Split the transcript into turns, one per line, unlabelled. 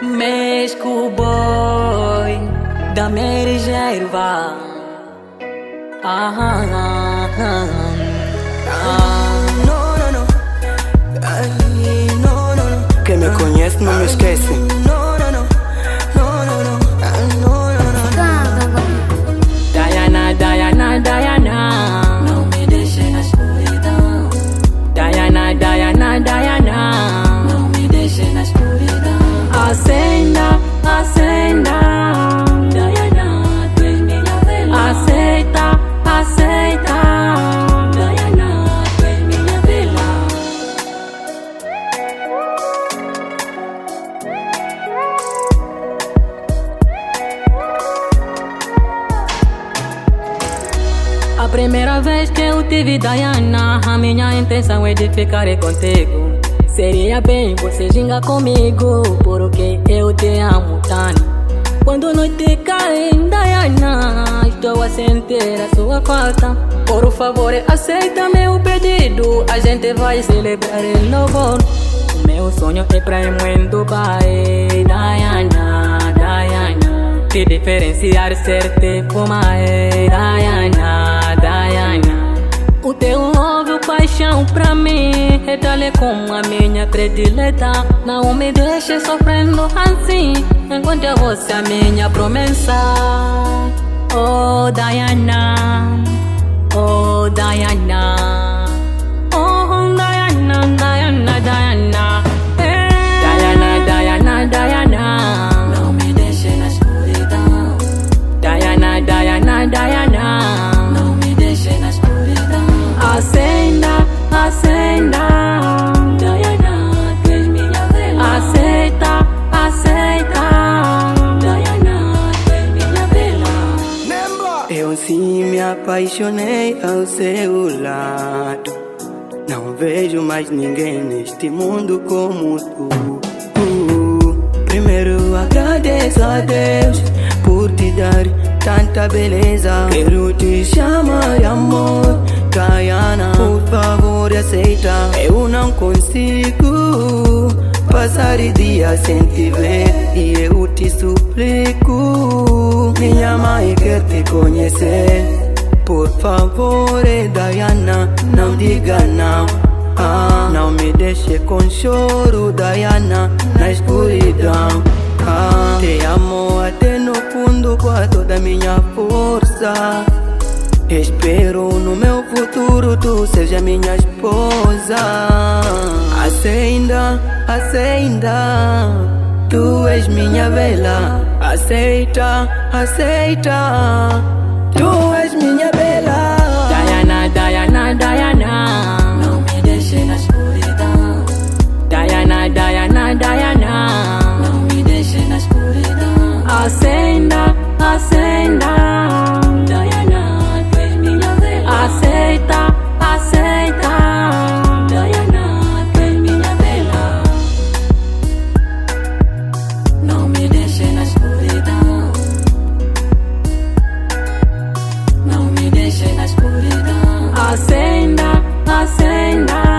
Mesco boy da minha reserva.
No, no, no. Ay, no, no, no. Quem me conhece não me esquece. No, no, no. No, no, no. No, no, no.
Diana, Diana, Diana, não me deixe na escuridão. Diana, Diana, Diana, não me deixe na escuridão. Acenda, acenda, Diana, tu és minha vela. Aceita, aceita, Diana, tu és minha vela. A primeira vez que eu te vi, Diana, a minha intenção é de ficar contigo. Seria bem você gingar comigo, porque eu te amo tanto. Quando a noite cai, Diana, estou a sentir a sua falta. Por favor, aceita meu pedido, a gente vai celebrar el novo. O meu sonho é pra irmos em Dubai, Diana, Diana. Te diferenciar, ser tipo mais, Diana, Diana. O teu love, paixão pra mim é tal como a minha predileta. Não me deixe sofrendo assim, enquanto eu vou ser a minha promessa. Oh Diana, oh Diana, oh Diana, Diana, Diana, Diana, Diana, Diana, não me deixe na escuridão. Diana, Diana, Diana, não me deixe na escuridão. Acenda, acenda, Diana, tu és minha vela. Aceita, aceita, Diana, tu és minha vela.
Eu sim me apaixonei ao seu lado. Não vejo mais ninguém neste mundo como tu. Primeiro agradeço a Deus por te dar tanta beleza. Quero te chamar de amor, Diana, por favor aceita. Eu não consigo passar dia sem te ver, e eu te suplico, minha mãe quer te conhecer. Por favor, Diana, não diga não. Não me deixe com choro, Diana, na escuridão. Te amo até no fundo com toda a minha força. Espero no meu futuro tu seja minha esposa. Acenda, acenda, tu és minha vela. Aceita, aceita, tu és minha vela.
Diana, Diana, Diana, não me deixe na escuridão. Diana, Diana, Diana, não me deixe na escuridão. Acenda, acenda, Diana, tu és minha vela. Aceita, aceita, Diana, tu és minha vela. Não me deixe na escuridão. Não me deixe na escuridão. Acenda, acenda.